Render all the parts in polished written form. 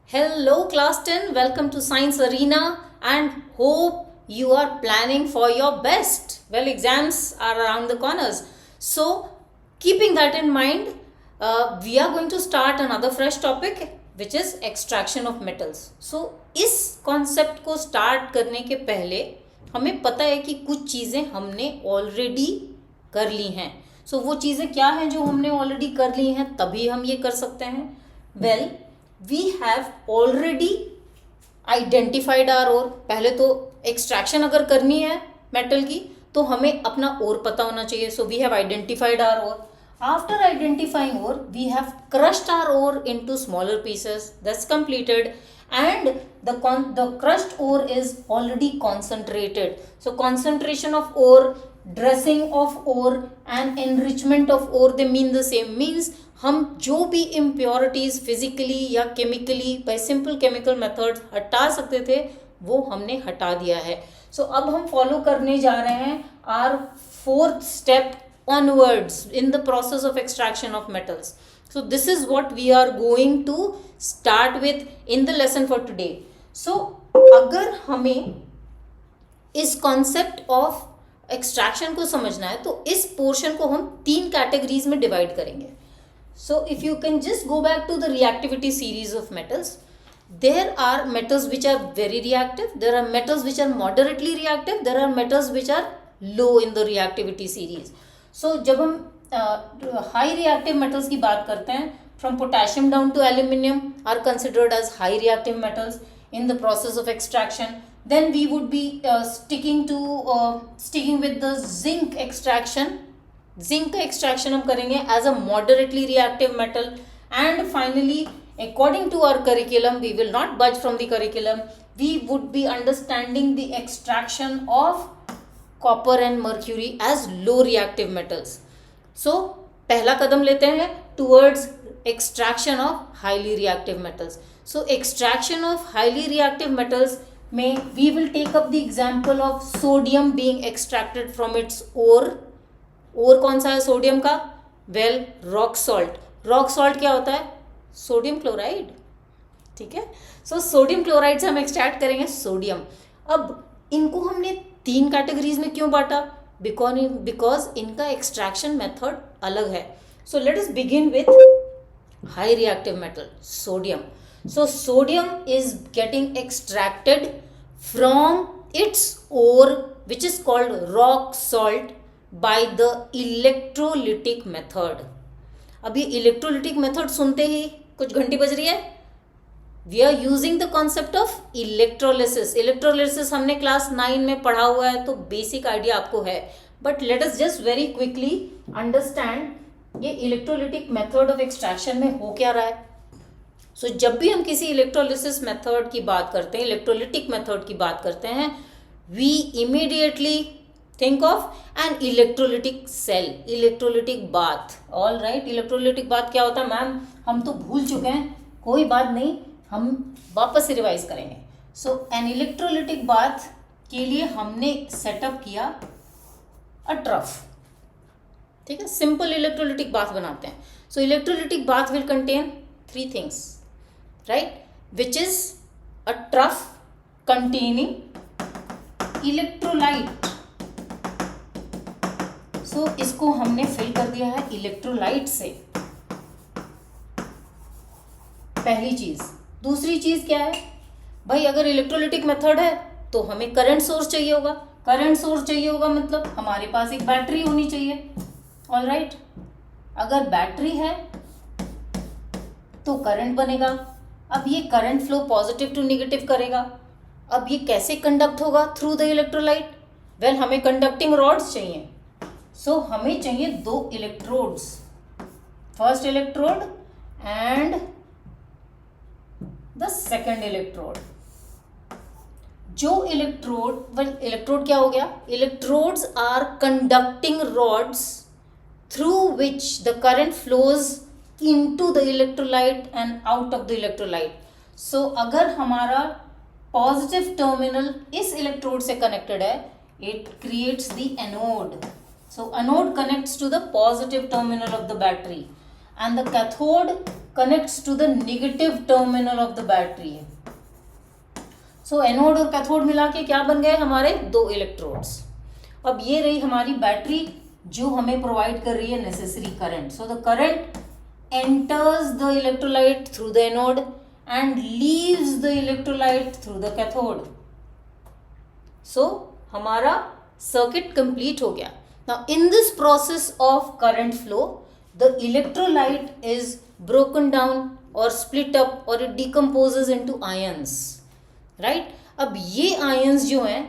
Hello, class 10. Welcome to Science Arena and hope you are planning for your best. Well, exams are around the corners. So, keeping that in mind, we are going to start another fresh topic which is extraction of metals. So, इस concept को start करने के पहले हमें पता है कि कुछ चीज़ें हमने already कर ली हैं. So, वो चीज़ें क्या हैं जो हमने already कर ली हैं तभी हम ये कर सकते हैं. Well, we have already identified our ore. पहले तो extraction अगर करनी है metal की तो हमें अपना ore पता होना चाहिए. So we have identified our ore. After identifying ore, we have crushed our ore into smaller pieces. That's completed, and the crushed ore is already concentrated. So concentration of ore, dressing of ore, and enrichment of ore, they mean the same. Means हम जो भी impurities physically या chemically bye simple chemical methods हटा सकते थे वो हमने हटा दिया है. सो अब हम फॉलो करने जा रहे हैं our fourth step onwards in the process of extraction of metals. So this is what we are going to start with in the lesson for today. So अगर हमें इस concept of extraction को समझना है तो इस portion को हम 3 categories में divide करेंगे. So if you can just go back to the reactivity series of metals, there are metals which are very reactive, there are metals which are moderately reactive, there are metals which are low in the reactivity series. So जब हम high reactive metals की बात करते हैं, from potassium down to aluminium are considered as high reactive metals in the process of extraction. Then we would be sticking with the zinc extraction. Zinc का extraction हम करेंगे as a moderately reactive metal. And finally according to our curriculum, we will not budge from the curriculum, we would be understanding the extraction of copper and mercury as low reactive metals. So पहला कदम लेते हैं towards extraction of highly reactive metals. So extraction of highly reactive metals में we will take up the example of sodium being extracted from its ore. और कौन सा है sodium का? Well, rock salt. Rock salt क्या होता है? Sodium chloride. ठीक है. सो सोडियम क्लोराइड से हम एक्सट्रैक्ट करेंगे सोडियम. अब इनको हमने 3 कैटेगरीज में क्यों बांटा? बिकॉज इनका एक्सट्रैक्शन मेथड अलग है. So let us begin with high reactive metal sodium. So sodium is getting extracted from its ore which is called rock salt by the electrolytic method. अब ये इलेक्ट्रोलिटिक मेथड सुनते ही कुछ घंटी बज रही है. We are using the concept of electrolysis. Electrolysis हमने class 9 में पढ़ा हुआ है तो बेसिक आइडिया आपको है. But let us just very quickly understand ये इलेक्ट्रोलिटिक मेथड ऑफ एक्सट्रैक्शन में हो क्या रहा है. सो जब भी हम किसी इलेक्ट्रोलिसिस मेथड की बात करते हैं, इलेक्ट्रोलिटिक मेथड की बात करते हैं, we immediately think of an electrolytic cell, electrolytic bath. All right, electrolytic bath क्या होता है मैम? हम तो भूल चुके हैं, कोई बात नहीं, हम वापस से रिवाइज करेंगे. सो एन इलेक्ट्रोलिटिक बाथ के लिए हमने सेटअप किया अ ट्रफ. ठीक है, सिंपल इलेक्ट्रोलिटिक बाथ बनाते हैं. So electrolytic bath will contain 3 things, right, which is a trough containing electrolyte. तो इसको हमने फिल कर दिया है इलेक्ट्रोलाइट से. पहली चीज. दूसरी चीज क्या है भाई? अगर इलेक्ट्रोलिटिक मेथड है तो हमें करंट सोर्स चाहिए होगा. करंट सोर्स चाहिए होगा मतलब हमारे पास एक बैटरी होनी चाहिए. ऑल राइट, अगर बैटरी है तो करंट बनेगा. अब ये current flow positive to negative करेगा. अब ये कैसे कंडक्ट होगा? Through the electrolyte. वेल, हमें कंडक्टिंग रॉड्स चाहिए. सो हमें चाहिए 2 electrodes, first electrode and the second electrode. जो इलेक्ट्रोड क्या हो गया? Electrodes are conducting rods through which the current flows into the electrolyte and out of the electrolyte. So अगर हमारा पॉजिटिव टर्मिनल इस इलेक्ट्रोड से कनेक्टेड है, it creates the anode. So anode connects to the positive terminal of the battery and the cathode connects to the negative terminal of the battery. So anode और cathode मिला के क्या बन गए हमारे 2 इलेक्ट्रोड्स. अब ये रही हमारी बैटरी जो हमें प्रोवाइड कर रही है necessary current. So the current enters the electrolyte through the anode and leaves the electrolyte through the cathode. So हमारा circuit complete हो गया. Now in this process of current flow, the electrolyte is broken down or split up or it decomposes into ions, right? अब ये ions जो हैं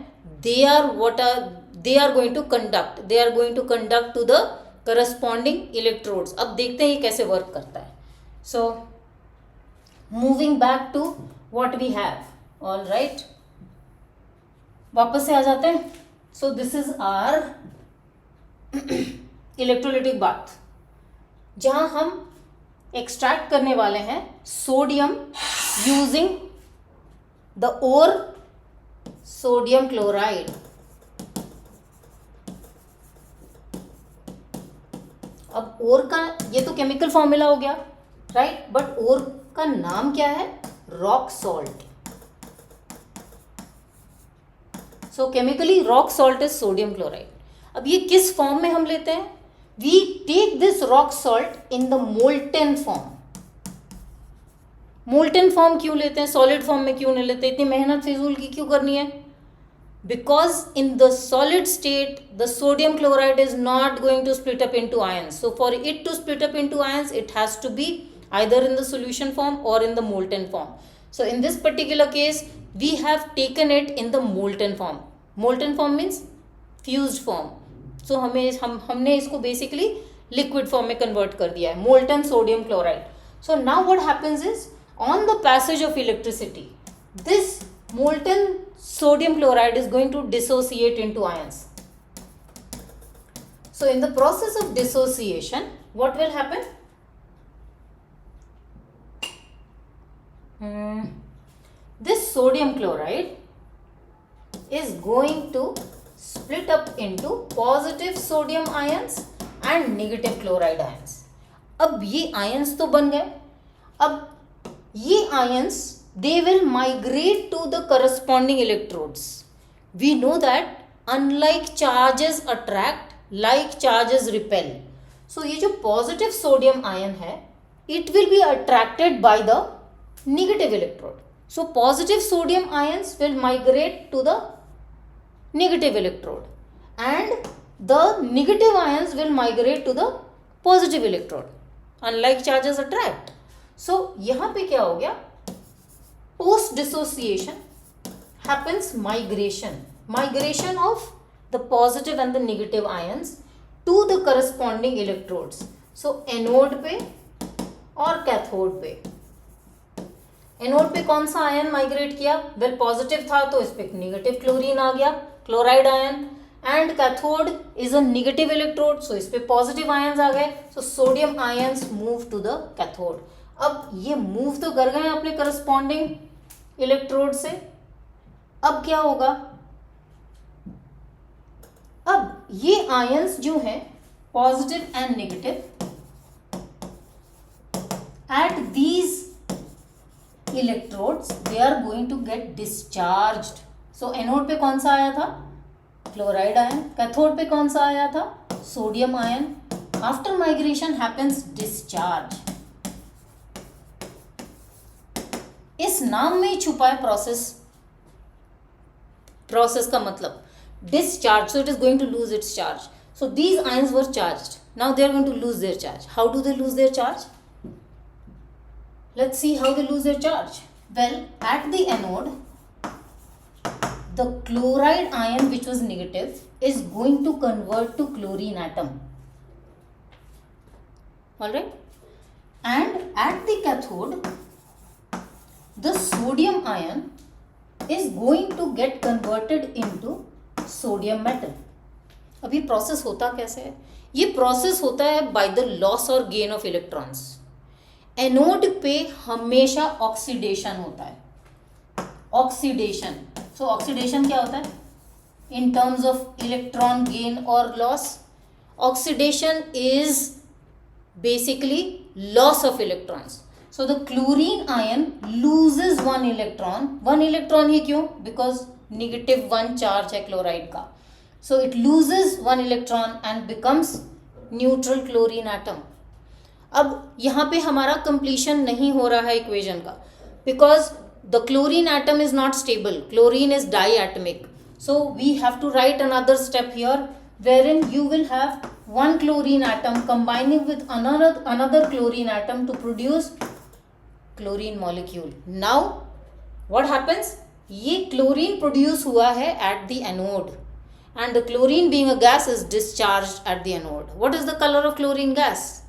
they are going to conduct to the corresponding electrodes. अब देखते हैं ये कैसे work करता है. So moving back to what we have, all right, वापस से आ जाते हैं. So this is our electrolytic bath जहां हम एक्सट्रैक्ट करने वाले हैं sodium using the ore sodium chloride. अब ओर का ये तो केमिकल फॉर्मूला हो गया, राइट, बट ओर का नाम क्या है? Rock salt. So chemically rock salt is sodium chloride. अब ये किस फॉर्म में हम लेते हैं? We take this rock salt in the molten form. Molten form क्यों लेते हैं, सॉलिड फॉर्म में क्यों नहीं लेते? इतनी मेहनत फिजूल की क्यों करनी है? Because in the solid state the sodium chloride is not going to split up into ions. So for it to split up into ions it has to be either in the solution form or in the molten form. So in this particular case we have taken it in the molten form. Molten form means fused form. So हमने इसको basically liquid form में convert कर दिया है, molten sodium chloride. So now what happens is on the passage of electricity this molten sodium chloride is going to dissociate into ions. So in the process of dissociation what will happen? This sodium chloride is going to split up into positive sodium ions and negative chloride ions. अब ये ions तो बन गए. अब ये ions they will migrate to the corresponding electrodes. We know that unlike charges attract, like charges repel. So ये जो positive sodium ion है it will be attracted by the negative electrode. So positive sodium ions will migrate to the negative electrode and the negative ions will migrate to the positive electrode. Unlike charges attract. So यहाँ पे क्या हो गया? Post dissociation happens migration of the positive and the negative ions to the corresponding electrodes. So anode पे और cathode पे. Anode पे कौन सा आयन माइग्रेट किया? वेल पॉजिटिव था तो इस पे नेगेटिव क्लोरीन आ गया, chloride ion. And cathode is a negative electrode so इस पे पॉजिटिव आयंस आ गए. So sodium ions move to the cathode. अब ये मूव तो कर गए अपने करस्पॉन्डिंग इलेक्ट्रोड से. अब क्या होगा? अब ये आयंस जो हैं positive and negative at these electrodes they are going to get discharged. So anode पे कौन सा आया था? Chloride ion. कैथोड पे कौन सा आया था? Sodium ion. After migration happens discharge. इस नाम में ही छुपा है प्रोसेस का मतलब discharge. So it is going to lose its charge. So these ions were charged. Now they are going to lose their charge. How do they lose their charge? Let's see how they lose their charge. Well, at the anode the chloride ion which was negative is going to convert to chlorine atom. Alright? And at the cathode the sodium ion is going to get converted into sodium metal. अब ये process होता कैसे है? ये process होता है by the loss और gain of electrons. Anode पे हमेशा ऑक्सीडेशन होता है. ऑक्सीडेशन. सो ऑक्सीडेशन क्या होता है? In terms of electron gain और loss, oxidation is basically loss of electrons. So the chlorine ion loses one electron ही क्यों? Because -1 charge है chloride का. So it loses one electron and becomes neutral chlorine atom. अब यहाँ पे हमारा completion नहीं हो रहा है equation का, because the chlorine atom is not stable. Chlorine is diatomic. So we have to write another step here, wherein you will have one chlorine atom combining with another chlorine atom to produce chlorine molecule. Now what happens? ये chlorine produce हुआ है at the anode, and the chlorine being a gas is discharged at the anode. What is the color of chlorine gas?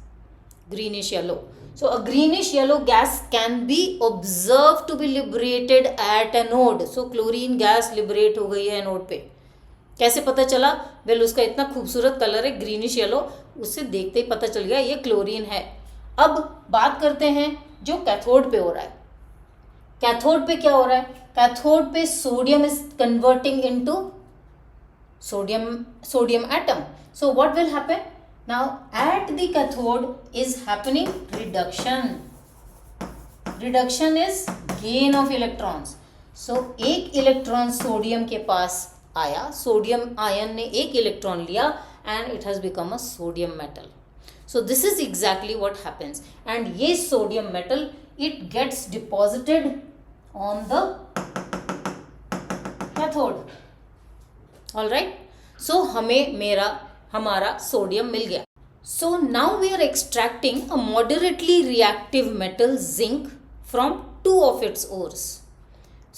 Greenish yellow. So a greenish yellow gas can be observed to be liberated at anode. So chlorine gas liberate हो गई है anode पे. कैसे पता चला? Well उसका इतना खूबसूरत कलर है ग्रीनिश येलो, उससे देखते ही पता चल गया ये क्लोरीन है. अब बात करते हैं जो कैथोड पे हो रहा है. कैथोड पे क्या हो रहा है? कैथोड पे sodium is converting into sodium atom. So what will happen? Now at the cathode is happening reduction is gain of electrons. So एक इलेक्ट्रॉन सोडियम के पास आया, सोडियम आयन ने एक इलेक्ट्रॉन लिया and it has become a sodium metal. So this is exactly what happens. And ये sodium metal it gets deposited on the cathode. Alright, so हमारा sodium मिल गया. So now we are extracting a moderately reactive metal zinc from two of its ores.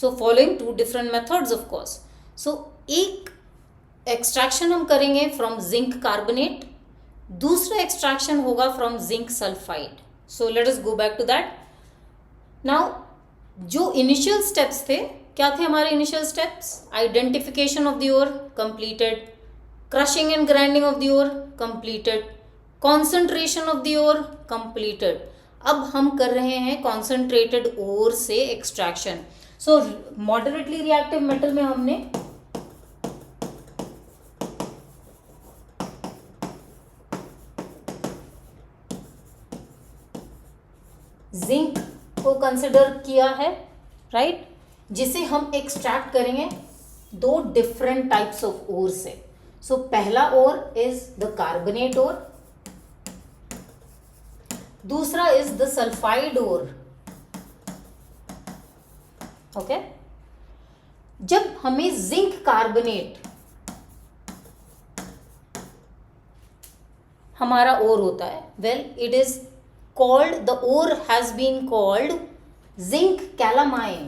So following two different methods of course. So एक extraction हम करेंगे from zinc carbonate, दूसरा extraction होगा from zinc sulphide. So let us go back to that. Now जो initial steps थे, क्या थे हमारे initial steps? Identification of the ore completed, crushing and grinding of the ore completed, concentration of the ore completed. अब हम कर रहे हैं कॉन्सेंट्रेटेड ओर से extraction. So moderately reactive metal में हमने जिंक को कंसिडर किया है, राइट, जिसे हम एक्सट्रैक्ट करेंगे दो डिफरेंट टाइप्स ऑफ ओर से. सो पहला ore is the carbonate ore, दूसरा is the sulphide ore. Okay, जब हमें जिंक कार्बोनेट हमारा ओर होता है, well it is called, the ore has been called zinc calamine.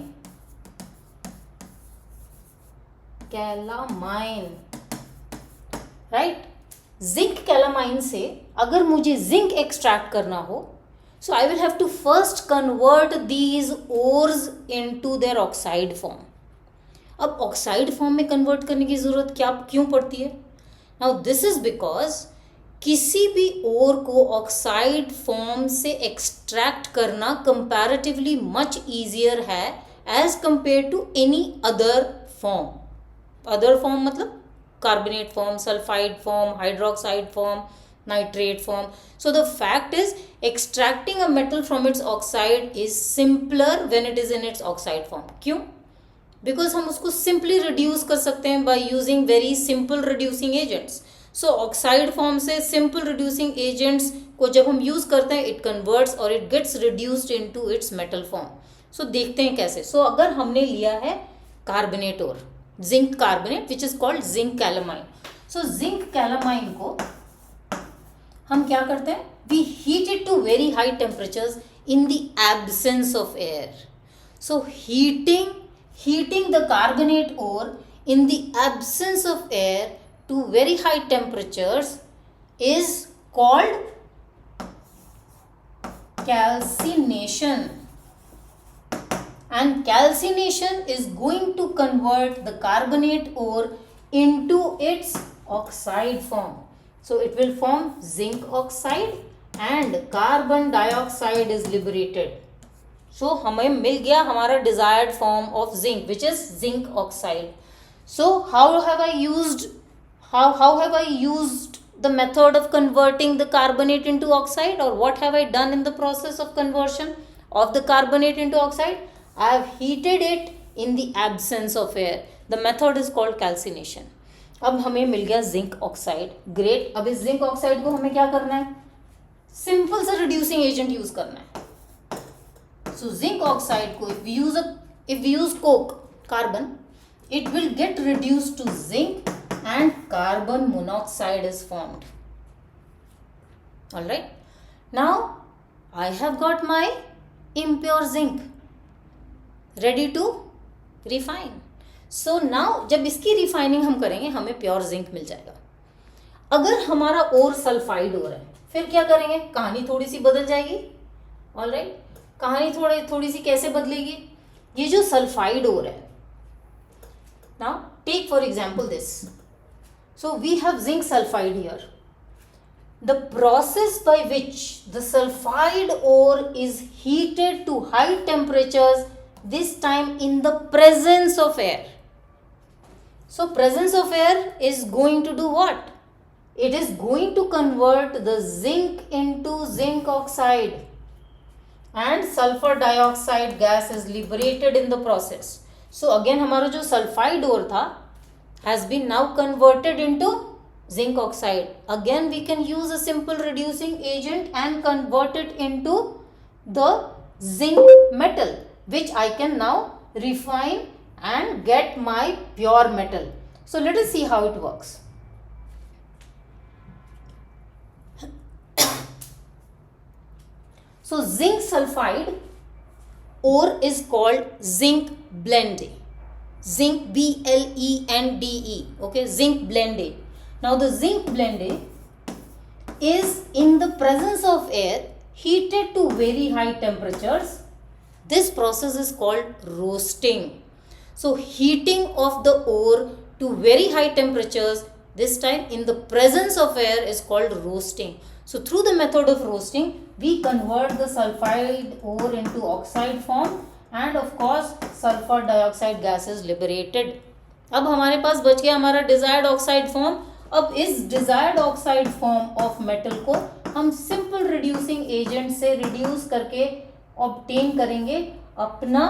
Right? zinc calamine से अगर मुझे जिंक एक्सट्रैक्ट करना हो, so I will have to first convert these ores into their oxide form. अब oxide form में convert करने की जरूरत क्यों पड़ती है? Now this is because किसी भी ओर को ऑक्साइड फॉर्म से एक्सट्रैक्ट करना कंपैरेटिवली मच ईजियर है as compare to any other form. Other form मतलब carbonate form, sulphide form, hydroxide form, nitrate form. So the fact is extracting a metal from its oxide is simpler when it is in its oxide form. क्यों? Because हम उसको simply reduce कर सकते हैं by using very simple reducing agents. So oxide form से simple reducing agents को जब हम यूज करते हैं, इट कन्वर्ट्स और it gets reduced into its metal form. So देखते हैं कैसे. सो अगर हमने लिया है कार्बोनेट और zinc carbonate which is called zinc calamine. So zinc calamine को हम क्या करते हैं? We heat it to very high temperatures in the absence of air. So heating the carbonate ore in the absence of air to very high temperatures is called calcination, and calcination is going to convert the carbonate ore into its oxide form. So it will form zinc oxide and carbon dioxide is liberated. So हमें मिल गया हमारा desired form of zinc which is zinc oxide. So how have I used the method of converting the carbonate into oxide, or what have I done in the process of conversion? of the carbonate into oxide? I have heated it in the absence of air. The method is called calcination. अब हमें मिल गया zinc oxide. Great. अब इस zinc oxide को हमें क्या करना है? सिंपल सा रिड्यूसिंग एजेंट यूज करना है. सो जिंक ऑक्साइड को if we use coke, carbon, it will get reduced to zinc and carbon monoxide is formed. All right. Now I have got my impure zinc ready to refine. So now जब इसकी refining हम करेंगे हमें pure zinc मिल जाएगा. अगर हमारा और sulphide हो रहा है फिर क्या करेंगे? कहानी थोड़ी सी बदल जाएगी. All right. कहानी थोड़ी सी कैसे बदलेगी? ये जो सल्फाइड हो रहा है, now take for example this. So we have zinc sulphide here. The process by which the sulfide ore is heated to high temperatures, this time in the presence of air. So presence of air is going to do what? It is going to convert the zinc into zinc oxide and sulfur dioxide gas is liberated in the process. So again हमारा जो sulfide ore था has been now converted into zinc oxide. Again we can use a simple reducing agent and convert it into the zinc metal, which I can now refine and get my pure metal. So let us see how it works. So zinc sulfide ore is called zinc blende. Zinc BLENDE. Okay, zinc blende. Now the zinc blende is in the presence of air heated to very high temperatures. This process is called roasting. So heating of the ore to very high temperatures, this time in the presence of air, is called roasting. So through the method of roasting, we convert the sulfide ore into oxide form and of course sulfur dioxide gas is liberated. अब हमारे पास बच गया हमारा desired oxide form. अब इस desired oxide form of metal को हम simple reducing agent से रिड्यूस करके ऑब्टेन करेंगे अपना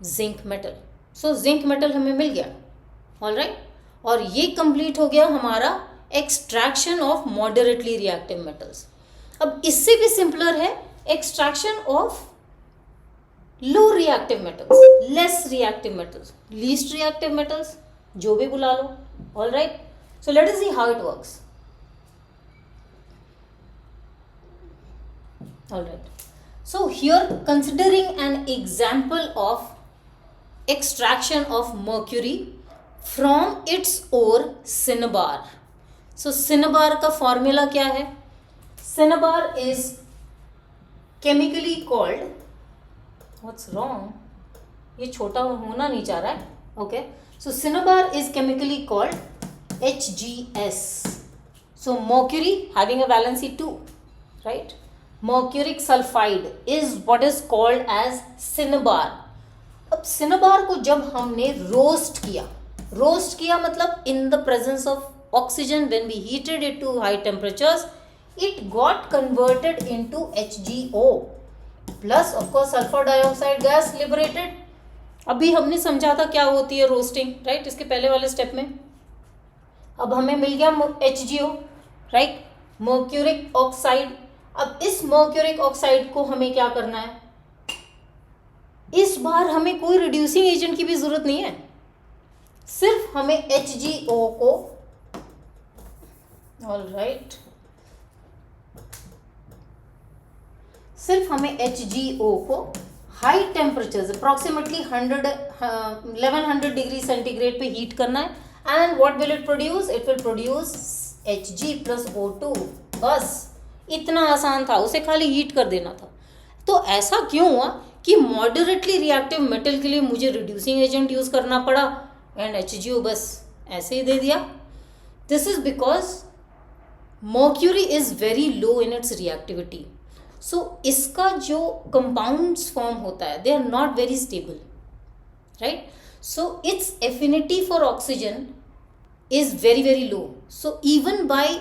zinc metal. So zinc metal हमें मिल गया. All right. और ये कंप्लीट हो गया हमारा extraction of moderately reactive metals. अब इससे भी सिंपलर है extraction of low reactive metals, less reactive metals, least reactive metals, जो भी बुला लो. All right. So let us see how it works. All right. So here considering an example of extraction of mercury from its ore cinnabar. So cinnabar का formula क्या है? Cinnabar is chemically called, what's wrong? ये छोटा होना नहीं चाह रहा है. Okay. So cinnabar is chemically called HGS. So mercury having a valency 2, right? Mercuric sulfide is what is called as cinnabar. अब cinnabar को जब हमने roast किया मतलब in the presence of oxygen, when we heated it to high temperatures, it got converted into HGO plus of course sulfur dioxide gas liberated. अभी हमने समझा था क्या होती है रोस्टिंग, राइट, इसके पहले वाले स्टेप में. अब हमें मिल गया HGO, राइट, मर्क्यूरिक ऑक्साइड. अब इस मर्क्यूरिक ऑक्साइड को हमें क्या करना है? इस बार हमें कोई रिड्यूसिंग एजेंट की भी जरूरत नहीं है. सिर्फ हमें HGO को, ऑल राइट, सिर्फ हमें HGO को high temperatures approximately 1100 degree centigrade पे हीट करना है. And what will it produce? It will produce Hg plus O2. बस इतना आसान था, उसे खाली हीट कर देना था. तो ऐसा क्यों हुआ कि मॉडरेटली रिएक्टिव मेटल के लिए मुझे रिड्यूसिंग एजेंट यूज करना पड़ा एंड HGO बस ऐसे ही दे दिया? This is because mercury is very low in its reactivity. So इसका जो कंपाउंड्स फॉर्म होता है they are not very stable, right. So its affinity for oxygen is very very low. So even by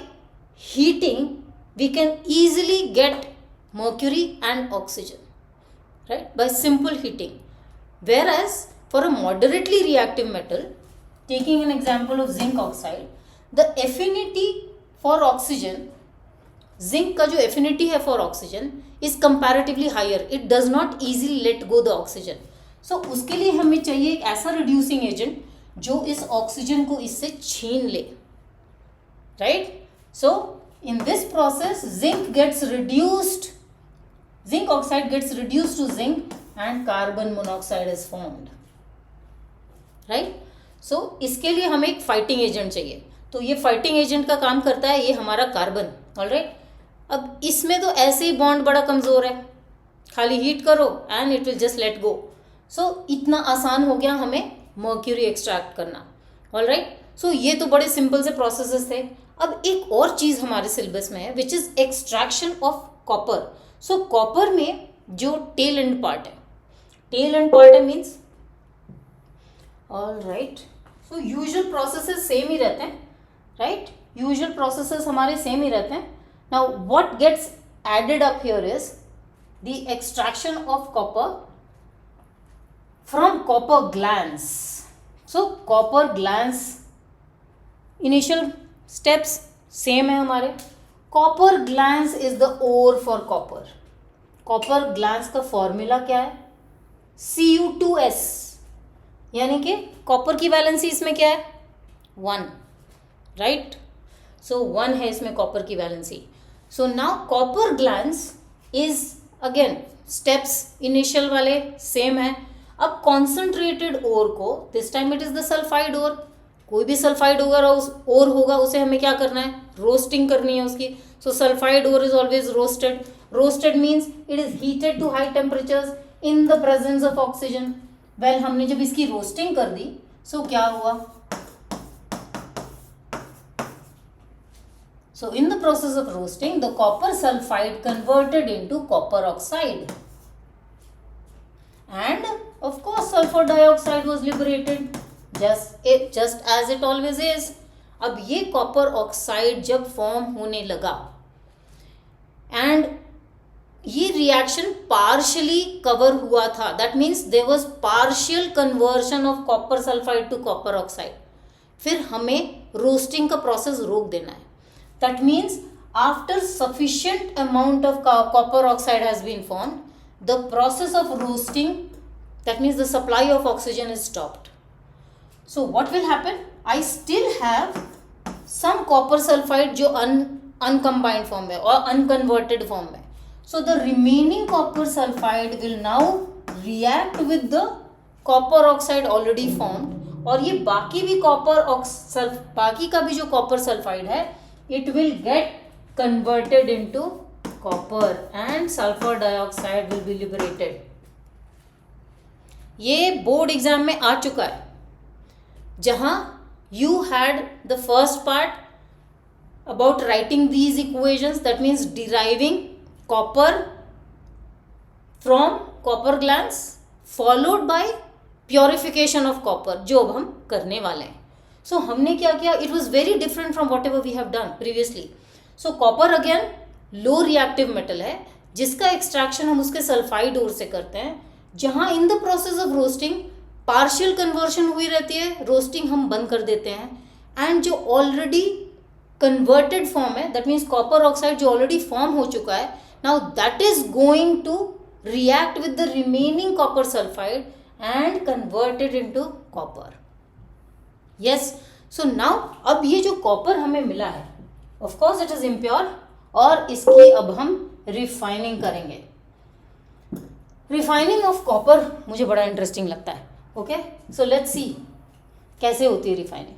heating we can easily get mercury and oxygen, right, by simple heating. Whereas for a moderately reactive metal, taking an example of zinc oxide, the affinity for oxygen, zinc का जो affinity है for oxygen is comparatively higher. It does not easily let go the oxygen. So उसके लिए हमें चाहिए एक ऐसा reducing agent जो इस ऑक्सीजन को इससे छीन ले, right? So in this process zinc oxide gets reduced to zinc and carbon monoxide is formed, right? So इसके लिए हमें एक फाइटिंग एजेंट चाहिए, तो ये फाइटिंग एजेंट का काम करता है ये हमारा कार्बन, ऑलराइट। अब इसमें तो ऐसे ही बॉन्ड बड़ा कमज़ोर है, खाली हीट करो and it will just let go. So इतना आसान हो गया हमें मर्क्यूरी एक्सट्रैक्ट करना, ऑलराइट। सो ये तो बड़े सिंपल से प्रोसेसेस थे। अब एक और चीज़ हमारे सिलेबस में है which is extraction of copper. So copper में जो टेल एंड पार्ट है means, alright. So usual processes same ही रहते हैं, राइट, यूजुअल प्रोसेसेस हमारे सेम ही रहते हैं। Now what gets added up here is the extraction of copper from copper glands. So copper glands initial steps same है हमारे। copper glands is the ore for copper. copper glands का formula क्या है? Cu2s, यानी कि copper की valency इसमें क्या है? 1, राइट। सो 1 है इसमें कॉपर की valency. So now copper glands is again steps initial वाले सेम है। अब कॉन्सेंट्रेटेड ओर को, this time it is the sulphide ore, कोई भी सल्फाइड ओर होगा उसे हमें क्या करना है? रोस्टिंग करनी है उसकी। So sulphide ore is always roasted. Roasted means it is heated to high temperatures in the presence of oxygen. Well हमने जब इसकी रोस्टिंग कर दी, सो क्या हुआ? So in the process of roasting the copper sulphide converted into copper oxide and of course sulfur dioxide was liberated just as it always is. अब ये copper oxide जब फॉर्म होने लगा एंड ये रिएक्शन पार्शियली कवर हुआ था, that means there was partial conversion of copper sulphide to copper oxide. फिर हमें रोस्टिंग का प्रोसेस रोक देना है। That means after sufficient amount of copper oxide has been formed, the process of roasting, that means the supply of oxygen is stopped. So what will happen? I still have some copper sulfide जो uncombined form में और unconverted form में. So the remaining copper sulfide will now react with the copper oxide already formed, और ये बाकी भी बाकी का भी जो copper sulfide है, it will get converted into copper and sulfur dioxide will be liberated. ये बोर्ड एग्जाम में आ चुका है, जहां you had the first part about writing these equations, that means deriving copper from copper glands followed by purification of copper, जो अब हम करने वाले हैं। So हमने क्या किया? It was very different from whatever we have done previously. So copper again low reactive metal है, जिसका एक्सट्रैक्शन हम उसके सल्फाइड ओर से करते हैं, जहां इन the process of roasting partial conversion हुई रहती है, रोस्टिंग हम बंद कर देते हैं एंड जो ऑलरेडी कन्वर्टेड फॉर्म है, दैट मीन्स कॉपर ऑक्साइड जो ऑलरेडी फॉर्म हो चुका है, now that is going to react with the remaining copper sulphide and converted into copper. Yes, so now अब ये जो कॉपर हमें मिला है, of course it is impure, और इसकी अब हम रिफाइनिंग करेंगे। रिफाइनिंग ऑफ कॉपर मुझे बड़ा इंटरेस्टिंग लगता है। ओके, सो लेट्स सी कैसे होती है रिफाइनिंग।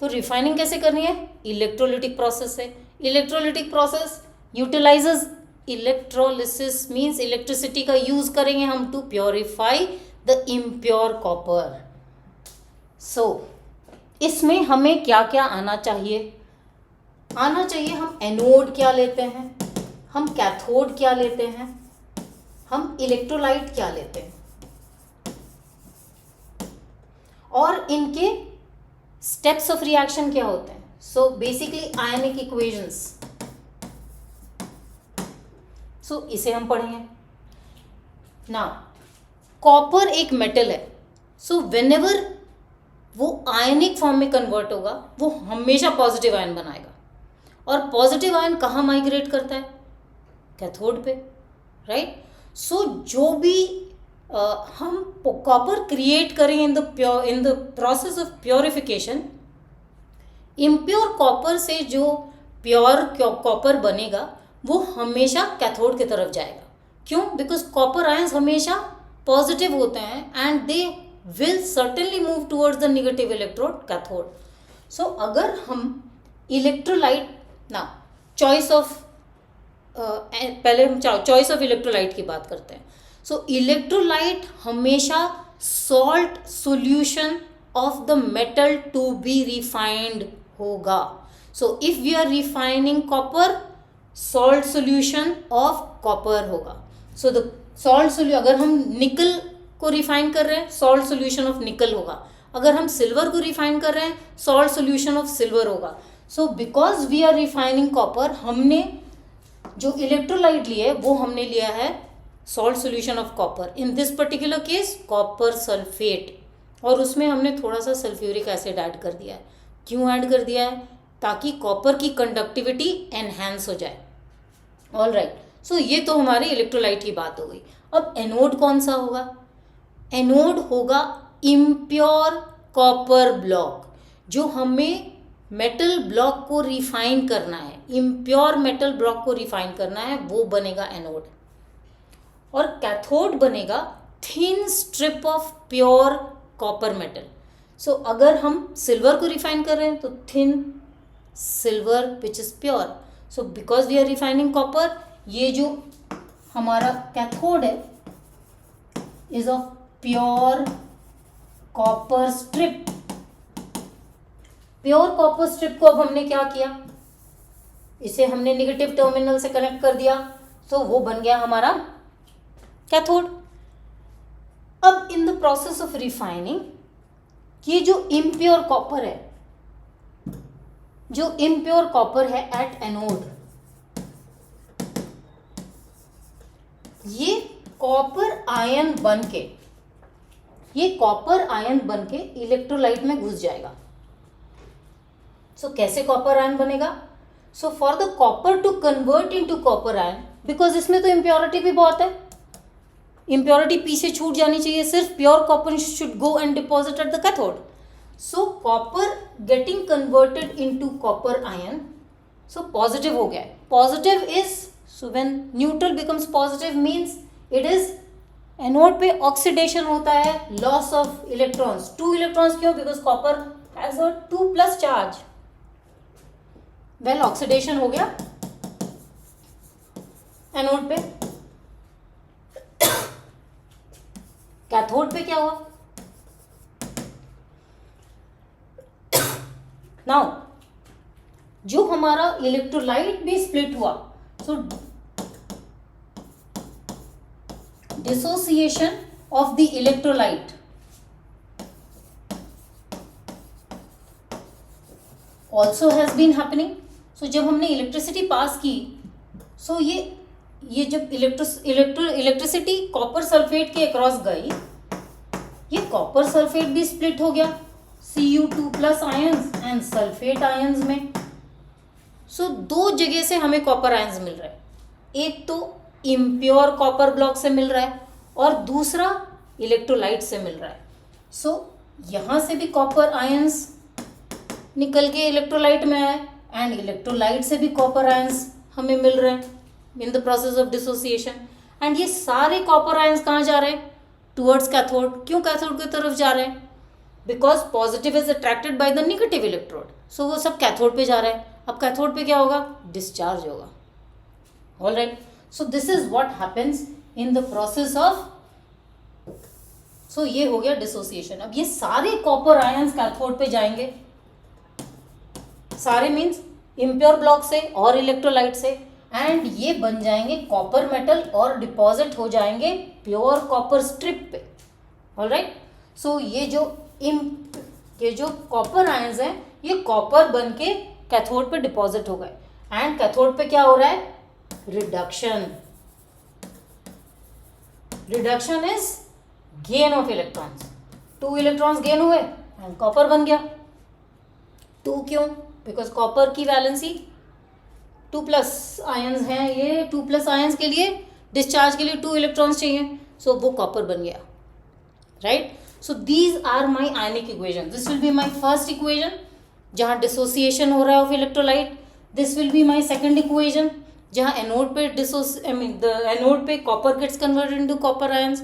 तो रिफाइनिंग कैसे करनी है? इलेक्ट्रोलिटिक प्रोसेस है। Electrolytic process utilises electrolysis, means electricity का यूज करेंगे हम to purify the impure copper. So इसमें हमें क्या क्या आना चाहिए? हम एनोड क्या लेते हैं, हम कैथोड क्या लेते हैं, हम इलेक्ट्रोलाइट क्या लेते हैं, और इनके स्टेप्स ऑफ रिएक्शन क्या होते हैं। सो बेसिकली आयनिक इक्वेशंस। सो इसे हम पढ़ेंगे ना। कॉपर एक मेटल है, सो व्हेनेवर वो आयनिक फॉर्म में कन्वर्ट होगा वो हमेशा पॉजिटिव आयन बनाएगा, और पॉजिटिव आयन कहाँ माइग्रेट करता है? कैथोड पे, राइट। सो जो भी हम कॉपर क्रिएट करें इन the process of purification, impure copper से जो प्योर कॉपर बनेगा वो हमेशा कैथोड की तरफ जाएगा। क्यों? बिकॉज कॉपर आयंस हमेशा पॉजिटिव होते हैं and they will certainly move towards the negative electrode cathode. So अगर हम इलेक्ट्रोलाइट ना चॉइस ऑफ पहले हम चॉइस ऑफ इलेक्ट्रोलाइट की बात करते हैं। सो इलेक्ट्रोलाइट हमेशा salt solution of the metal to be refined होगा। So if we are refining copper, salt solution of copper होगा। सो द सॉल्ट सॉल्यूशन, अगर हम निकल को रिफाइन कर रहे हैं सॉल्ट सॉल्यूशन ऑफ निकल होगा, अगर हम सिल्वर को रिफाइन कर रहे हैं सॉल्ट सॉल्यूशन ऑफ सिल्वर होगा। So because we are refining copper, हमने जो इलेक्ट्रोलाइट लिया है वो हमने लिया है salt solution of copper, in this particular case copper sulphate, और उसमें हमने थोड़ा सा सल्फ्यूरिक एसिड ऐड कर दिया है। क्यों ऐड कर दिया है? ताकि कॉपर की कंडक्टिविटी एनहांस हो जाए। ऑल राइट, सो ये तो हमारे इलेक्ट्रोलाइट की बात हो गई। अब एनोड कौन सा होगा? एनोड होगा इम्प्योर कॉपर ब्लॉक। जो हमें मेटल ब्लॉक को रिफाइन करना है, इम्प्योर मेटल ब्लॉक को रिफाइन करना है, वो बनेगा एनोड। और कैथोड बनेगा thin strip of pure copper metal. So अगर हम सिल्वर को रिफाइन कर रहे हैं तो thin silver which is pure. So because we are refining copper, ये जो हमारा कैथोड है is of pure copper strip. Pure copper strip को अब हमने क्या किया, इसे हमने नेगेटिव टर्मिनल से कनेक्ट कर दिया, तो वो बन गया हमारा कैथोड। अब इन द प्रोसेस ऑफ रिफाइनिंग, ये जो इम्प्योर कॉपर है, जो इम्प्योर कॉपर है एट एनोड, ये कॉपर आयन बनके, ये कॉपर आयन बनके इलेक्ट्रोलाइट में घुस जाएगा। सो कैसे कॉपर आयन बनेगा? So for the copper two convert into copper ion, because इसमें तो इम्प्योरिटी भी बहुत है, इम्प्योरिटी पीछे छूट जानी चाहिए, सिर्फ pure copper should go and deposit eight the cathode. So copper getting converted into copper ion, so positive हो गया। Positive is, so when neutral becomes positive means it is, anode पे ऑक्सीडेशन होता है, लॉस ऑफ इलेक्ट्रॉन्स, 2 इलेक्ट्रॉन्स। क्यों? Because copper has a 2+ charge. Well oxidation हो गया anode पे। Cathode पे क्या हुआ? नाउ जो हमारा इलेक्ट्रोलाइट भी स्प्लिट हुआ, so dissociation of the electrolyte also has been happening. So जब हमने इलेक्ट्रिसिटी पास की, सो ये जब इलेक्ट्रिसिटी कॉपर सल्फेट के अक्रॉस गई, ये कॉपर सल्फेट भी स्प्लिट हो गया Cu2+ ions and sulphate ions में। सो 2 जगह से हमें कॉपर आयंस मिल रहे हैं, एक तो इम्प्योर कॉपर ब्लॉक से मिल रहा है और दूसरा इलेक्ट्रोलाइट से मिल रहा है। सो यहाँ से भी कॉपर आयंस निकल के इलेक्ट्रोलाइट में आए एंड इलेक्ट्रोलाइट से भी कॉपर आयंस हमें मिल रहे हैं इन the process of dissociation. And ये सारे कॉपर आयंस कहाँ जा रहे हैं? Towards cathode. क्यों कैथोड की तरफ जा रहे हैं? Because positive is attracted by the negative electrode, so वो सब कैथोड पे जा रहे हैं। अब कैथोड पे क्या होगा? डिस्चार्ज होगा। All right, so this is what happens in the process of, so ये हो गया डिसोसिएशन। अब ये सारे कॉपर आयंस कैथोड पे जाएंगे, सारे मीन्स इम्प्योर ब्लॉक से और इलेक्ट्रोलाइट से, एंड ये बन जाएंगे कॉपर मेटल और डिपॉजिट हो जाएंगे प्योर कॉपर स्ट्रिप पे। ऑल राइट, सो ये जो कॉपर आयंस हैं, ये कॉपर बन के कैथोड पे डिपॉजिट हो गए एंड कैथोड पे क्या हो रहा है? Reduction. Reduction is gain of electrons, 2 electrons gain हुए एंड कॉपर बन गया। 2 क्यों? बिकॉज कॉपर की वैलेंसी 2+ आयंस हैं, ये 2+ आयंस के लिए डिस्चार्ज के लिए 2 इलेक्ट्रॉन्स चाहिए, सो वो कॉपर बन गया, right. So these are my ionic equation. This will be my first equation जहाँ डिसोसिएशन हो रहा है of electrolyte. This will be my second equation जहाँ एनोड पे एनोड पे copper gets converted into copper ions.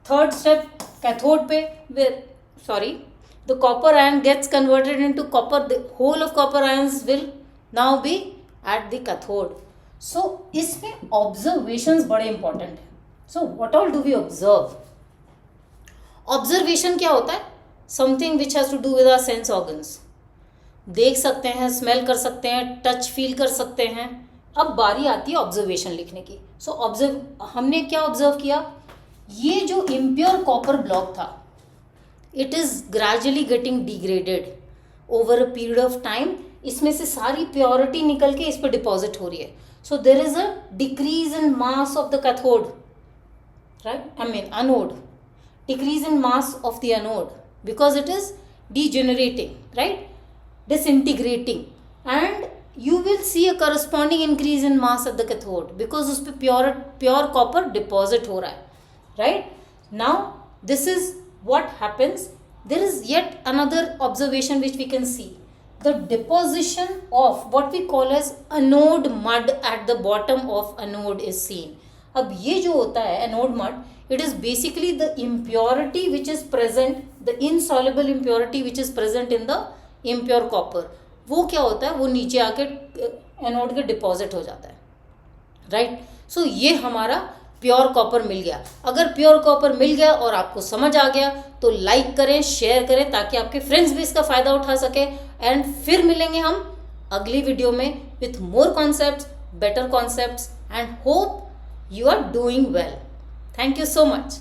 Third step cathode पे the copper ion gets converted into copper, the whole of copper ions will now be at the cathode. So इसमें observations बड़े important है। So what all do we observe? Observation क्या होता है? Something which has to do with our sense organs. देख सकते हैं, smell कर सकते हैं, टच फील कर सकते हैं। अब बारी आती है ऑब्जर्वेशन लिखने की। सो हमने क्या ऑब्जर्व किया? ये जो इम्प्योर कॉपर ब्लॉक था, it is gradually getting degraded over a period of time. इसमें से सारी प्योरिटी निकल के इस पर डिपॉजिट हो रही है। So there is a decrease in mass of the cathode, right, anode, decrease in mass of the anode because it is degenerating, right, disintegrating, and you will see a corresponding increase in mass at the cathode because उस पे pure copper deposit हो रहा है, right. Now this is what happens. There is yet another observation which we can see. The deposition of what we call as anode mud at the bottom of anode is seen. अब ये जो होता है anode mud, it is basically the impurity which is present, the insoluble impurity which is present in the impure copper. वो क्या होता है, वो नीचे आके एनोड के डिपॉजिट हो जाता है, राइट. सो ये हमारा प्योर कॉपर मिल गया. अगर प्योर कॉपर मिल गया और आपको समझ आ गया तो लाइक करें, शेयर करें ताकि आपके फ्रेंड्स भी इसका फ़ायदा उठा सके. एंड फिर मिलेंगे हम अगली वीडियो में with more concepts, better concepts, and hope you are doing well. Thank you so much.